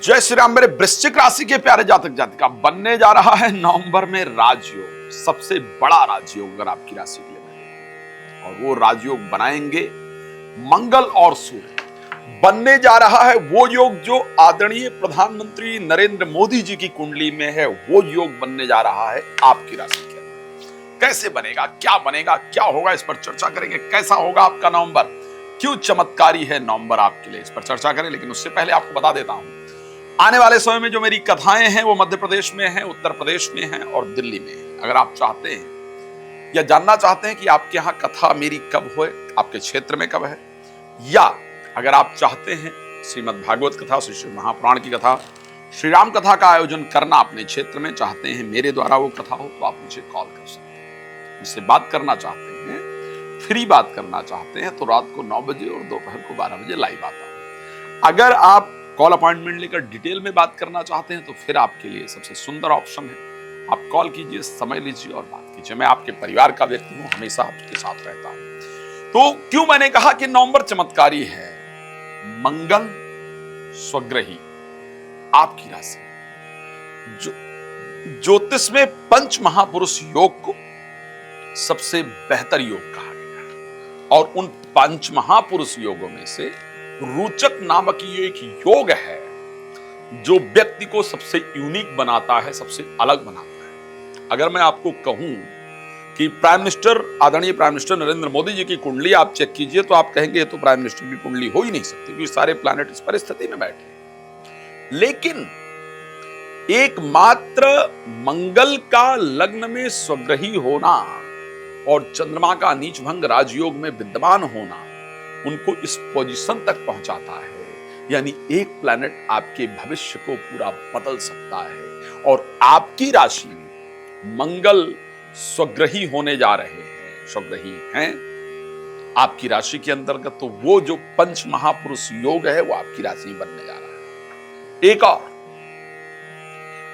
जय श्री राम। मेरे वृश्चिक राशि के प्यारे जातक जातिका, बनने जा रहा है नवंबर में राजयोग, सबसे बड़ा राजयोग अगर आपकी राशि के लिए मैं, और वो राजयोग बनाएंगे मंगल और सूर्य। बनने जा रहा है वो योग जो आदरणीय प्रधानमंत्री नरेंद्र मोदी जी की कुंडली में है, वो योग बनने जा रहा है आपकी राशि के अंदर। कैसे बनेगा, क्या बनेगा, क्या होगा, इस पर चर्चा करेंगे। कैसा होगा आपका नवंबर, क्यों चमत्कारी है नवंबर आपके लिए, इस पर चर्चा करें। लेकिन उससे पहले आपको बता देता हूं, आने वाले समय में जो मेरी कथाएं हैं वो मध्य प्रदेश में हैं, उत्तर प्रदेश में हैं और दिल्ली में हैं। अगर आप चाहते हैं या जानना चाहते हैं कि आपके यहाँ कथा मेरी कब होए, आपके क्षेत्र में कब है, या अगर आप चाहते हैं श्रीमद् भागवत कथा, श्री महापुराण की कथा, श्री राम कथा का आयोजन करना अपने क्षेत्र में चाहते हैं, मेरे द्वारा वो कथा हो, तो आप मुझे कॉल कर सकते हैं। मुझसे बात करना चाहते हैं, फ्री बात करना चाहते हैं, तो रात को 9 बजे और दोपहर को 12 बजे लाइव आता हूं। अगर आप कॉल अपॉइंटमेंट लेकर डिटेल में बात करना चाहते हैं तो फिर आपके लिए सबसे सुंदर ऑप्शन है, आप कॉल कीजिए, समय लीजिए और बात कीजिए। मैं आपके परिवार का व्यक्ति हूं, हमेशा आपके साथ रहता हूं। तो क्यों मैंने कहा कि नवंबर चमत्कारी है, मंगल स्वग्रही आपकी राशि, ज्योतिष में पंच महापुरुष योग को सबसे बेहतर योग कहा गया है, और उन पंच महापुरुष योगों में से रोचक नामक ये एक योग है जो व्यक्ति को सबसे यूनिक बनाता है, सबसे अलग बनाता है। अगर मैं आपको कहूं कि प्राइम मिनिस्टर, आदरणीय प्राइम मिनिस्टर नरेंद्र मोदी जी की कुंडली आप चेक कीजिए, तो आप कहेंगे ये तो प्राइम मिनिस्टर की कुंडली हो ही नहीं सकती, क्योंकि सारे प्लैनेट इस परिस्थिति में बैठे। लेकिन एकमात्र मंगल का लग्न में स्वग्रही होना और चंद्रमा का नीच भंग राजयोग में विद्यमान होना उनको इस पोजीशन तक पहुंचाता है। यानी एक प्लैनेट आपके भविष्य को पूरा बदल सकता है, और आपकी राशि में मंगल स्वग्रही होने जा रहे हैं, स्वग्रही हैं आपकी राशि के अंतर्गत। तो वो जो पंच महापुरुष योग है वो आपकी राशि में बनने जा रहा है। एक और,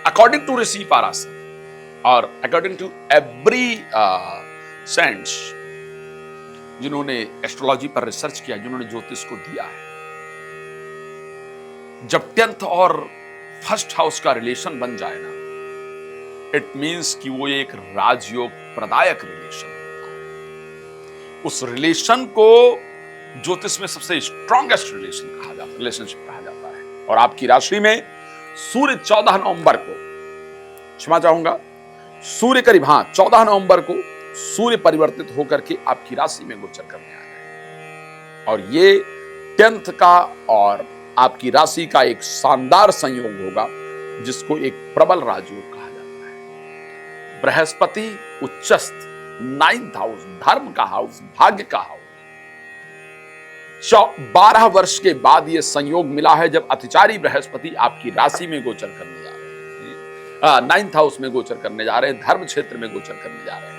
अकॉर्डिंग टू ऋषि पाराशर और अकॉर्डिंग टू एवरी सेंट्स जिन्होंने एस्ट्रोलॉजी पर रिसर्च किया, जिन्होंने ज्योतिष को दिया है, जब 10th और 1st हाउस का रिलेशन बन जाए ना, इट मींस कि वो एक राजयोग प्रदायक रिलेशन होता है। उस रिलेशन को ज्योतिष में सबसे स्ट्रॉन्गेस्ट रिलेशन कहा जाता है, रिलेशनशिप कहा जाता है। और आपकी राशि में सूर्य 14 नवंबर को, क्षमा चाहूंगा, सूर्य करीब 14 नवंबर को सूर्य परिवर्तित होकर के आपकी राशि में गोचर करने आ रहे हैं, और ये 10th का और आपकी राशि का एक शानदार संयोग होगा, जिसको एक प्रबल राजयोग कहा जाता है। बृहस्पति उच्चस्थ 9th हाउस, धर्म का हाउस, भाग्य का हाउस, 12 वर्ष के बाद यह संयोग मिला है जब अतिचारी बृहस्पति आपकी राशि में गोचर करने जा रहे हैं, 9th हाउस में गोचर करने जा रहे हैं, धर्म क्षेत्र में गोचर करने जा रहे हैं।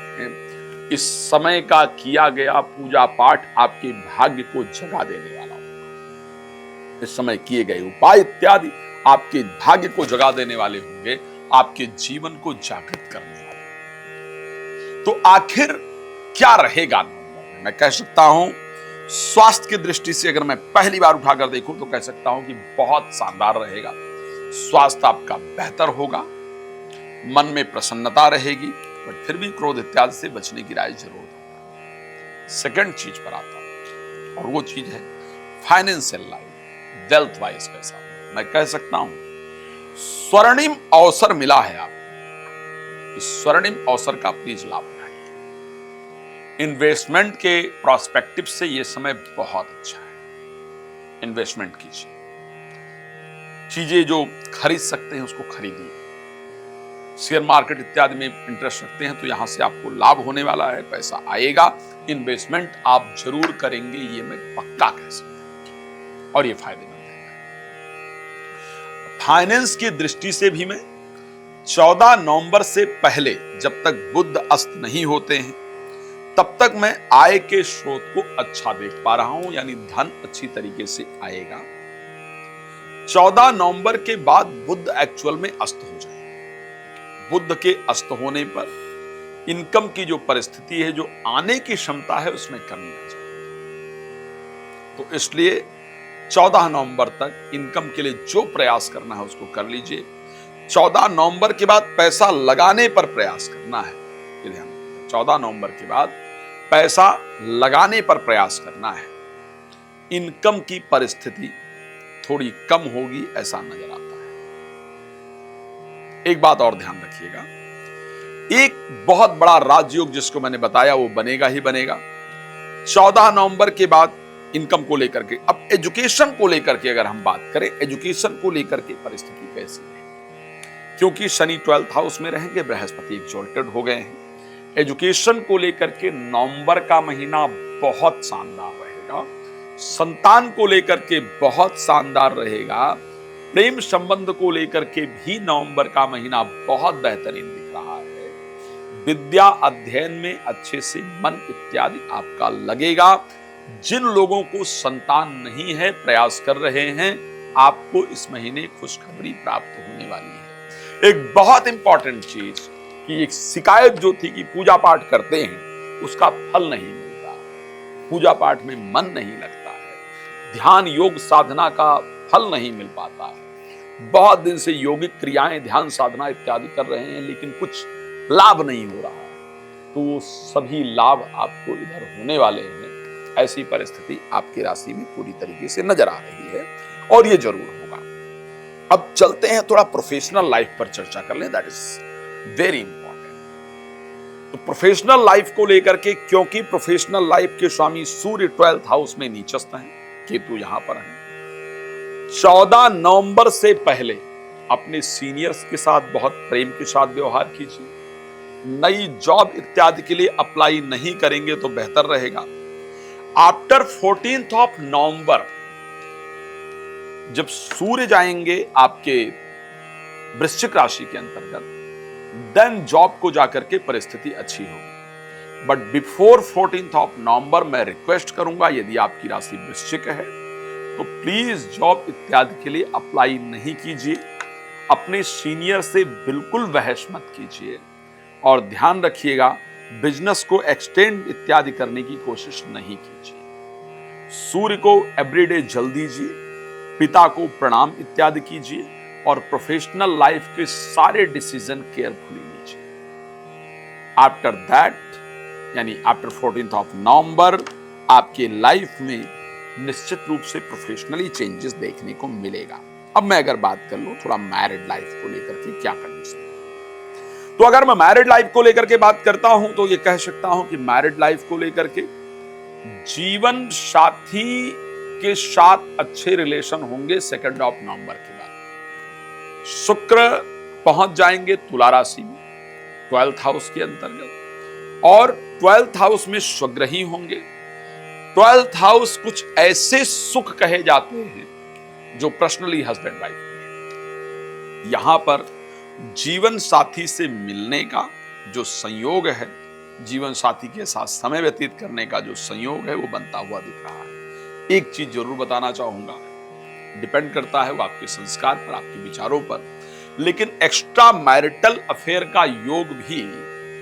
इस समय का किया गया पूजा पाठ आपके भाग्य को जगा देने वाला होगा। इस समय किए गए उपाय इत्यादि आपके भाग्य को जगा देने वाले होंगे, आपके जीवन को जागृत करने वाले। तो आखिर क्या रहेगा नवंबर में? मैं कह सकता हूं, स्वास्थ्य की दृष्टि से अगर मैं पहली बार उठाकर देखूं तो कह सकता हूं कि बहुत शानदार रहेगा। स्वास्थ्य आपका बेहतर होगा, मन में प्रसन्नता रहेगी, बट फिर भी क्रोध इत्यादि से बचने की राय जरूर दूंगा। सेकंड चीज पर आता हूं, और वो चीज है फाइनेंशियल लाइफ, वेल्थ वाइज। कैसा मैं कह सकता हूं, स्वर्णिम अवसर मिला है आपको, इस स्वर्णिम अवसर का प्लीज लाभ उठाइए। इन्वेस्टमेंट के प्रोस्पेक्टिव से यह समय बहुत अच्छा है, इन्वेस्टमेंट कीजिए, चीजें जो खरीद सकते हैं उसको खरीदिए। शेयर मार्केट इत्यादि में इंटरेस्ट रखते हैं तो यहां से आपको लाभ होने वाला है, पैसा आएगा। इन्वेस्टमेंट आप जरूर करेंगे, ये मैं पक्का कह सकता हूं, और ये फायदेमंद है। फाइनेंस की दृष्टि से भी मैं 14 नवंबर से पहले, जब तक बुध अस्त नहीं होते हैं, तब तक मैं आय के स्रोत को अच्छा देख पा रहा हूं, यानी धन अच्छी तरीके से आएगा। 14 नवंबर के बाद बुध एक्चुअल में अस्त हो जाए, बुध के अस्त होने पर इनकम की जो परिस्थिति है, जो आने की क्षमता है, उसमें कमी आ जाए। तो इसलिए 14 नवंबर तक इनकम के लिए जो प्रयास करना है उसको कर लीजिए। 14 नवंबर के बाद पैसा लगाने पर प्रयास करना है, ये ध्यान रखिएगा। 14 नवंबर के बाद पैसा लगाने पर प्रयास करना है। इनकम की परिस्थिति थोड़ी कम होगी ऐसा नजर आता है। एक बात और ध्यान रखिएगा, एक बहुत बड़ा राजयोग जिसको मैंने बताया वो बनेगा ही बनेगा 14 नवंबर के बाद इनकम को लेकर के। अब एजुकेशन को लेकर के अगर हम बात करें, एजुकेशन को लेकर के परिस्थिति कैसी है, क्योंकि शनि 12th हाउस में रहेंगे, बृहस्पति एक्सॉल्टेड हो गए हैं। एजुकेशन को लेकर के नवंबर का महीना बहुत शानदार रहेगा। संतान को लेकर के बहुत शानदार रहेगा। प्रेम संबंध को लेकर के भी नवंबर का महीना बहुत बेहतरीन दिख रहा है। विद्या अध्ययन में अच्छे से मन इत्यादि आपका लगेगा। जिन लोगों को संतान नहीं है, प्रयास कर रहे हैं, आपको इस महीने खुशखबरी प्राप्त होने वाली है। एक बहुत इंपॉर्टेंट चीज कि एक शिकायत जो थी कि पूजा पाठ करते हैं उसका फल नहीं मिलता, पूजा पाठ में मन नहीं लगता है, ध्यान योग साधना का फल नहीं मिल पाता है, बहुत दिन से यौगिक क्रियाएं ध्यान साधना इत्यादि कर रहे हैं लेकिन कुछ लाभ नहीं हो रहा है, तो वो सभी लाभ आपको इधर होने वाले हैं। ऐसी परिस्थिति आपकी राशि में पूरी तरीके से नजर आ रही है और ये जरूर होगा। अब चलते हैं थोड़ा प्रोफेशनल लाइफ पर चर्चा कर लें, दैट इज वेरी इंपॉर्टेंट। तो प्रोफेशनल लाइफ को लेकर के, क्योंकि प्रोफेशनल लाइफ के स्वामी सूर्य 12th हाउस में नीचस्थ हैं, केतु यहां पर हैं। 14 नवंबर से पहले अपने सीनियर्स के साथ बहुत प्रेम के साथ व्यवहार कीजिए। नई जॉब इत्यादि के लिए अप्लाई नहीं करेंगे तो बेहतर रहेगा। आफ्टर 14th ऑफ नवंबर जब सूर्य जाएंगे आपके वृश्चिक राशि के अंतर्गत, देन जॉब को जाकर के परिस्थिति अच्छी होगी। But before 14th of November मैं रिक्वेस्ट करूंगा, यदि आपकी राशि वृश्चिक है तो प्लीज जॉब इत्यादि के लिए अप्लाई नहीं कीजिए। अपने सीनियर से बिल्कुल बहस मत कीजिए और ध्यान रखिएगा बिजनेस को एक्सटेंड इत्यादि करने की कोशिश नहीं कीजिए। सूर्य को एवरीडे जल दीजिए, पिता को प्रणाम इत्यादि कीजिए और प्रोफेशनल लाइफ के सारे डिसीजन केयरफुली लीजिए। आफ्टर दैट यानी आफ्टर 14th ऑफ नवंबर आपके लाइफ में निश्चित रूप से प्रोफेशनली चेंजेस देखने को मिलेगा। अब मैं अगर बात कर लूं थोड़ा मैरिड लाइफ को लेकर के क्या कंडीशन, तो अगर मैं मैरिड लाइफ को लेकर के बात करता हूं तो ये कह सकता हूं कि मैरिड लाइफ को लेकर के जीवन साथी के साथ अच्छे रिलेशन होंगे 2 ऑफ नवंबर के बाद। शुक्र पहुंच जाएंगे तुला राशि में 12th हाउस के अंतर्गत और 12th हाउस में स्वग्रही होंगे। 12th हाउस कुछ ऐसे सुख कहे जाते हैं जो पर्सनली हस्बैंड वाइफ में, यहां पर जीवन साथी से मिलने का जो संयोग है, जीवन साथी के साथ समय व्यतीत करने का जो संयोग है वो बनता हुआ दिख रहा है। एक चीज जरूर बताना चाहूंगा, डिपेंड करता है वो आपके संस्कार पर, आपके विचारों पर, लेकिन एक्स्ट्रा मैरिटल अफेयर का योग भी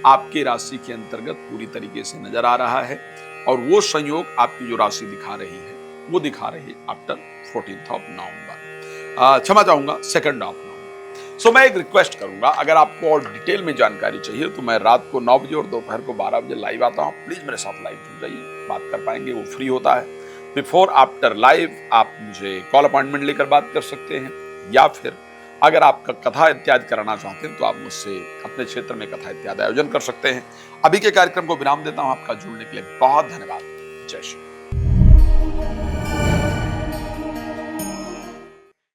आपके राशि के अंतर्गत पूरी तरीके से नजर आ रहा है और वो संयोग आपकी जो राशि दिखा रही है वो दिखा रही है आफ्टर 14th ऑफ नवंबर, क्षमा चाहूंगा 2 ऑफ नवंबर। सो मैं एक रिक्वेस्ट करूंगा, अगर आपको और डिटेल में जानकारी चाहिए तो मैं रात को 9 बजे और दोपहर को 12 बजे लाइव आता हूं। प्लीज मेरे साथ लाइव जुड़ जाइए, बात कर पाएंगे, वो फ्री होता है। बिफोर आफ्टर लाइव आप मुझे कॉल अपॉइंटमेंट लेकर बात कर सकते हैं, या फिर अगर आप कथा इत्यादि कराना चाहते हैं तो आप मुझसे अपने क्षेत्र में कथा इत्यादि आयोजन कर सकते हैं। अभी के कार्यक्रम को विराम देता हूं। आपका जुड़ने के लिए बहुत धन्यवाद। जय श्री।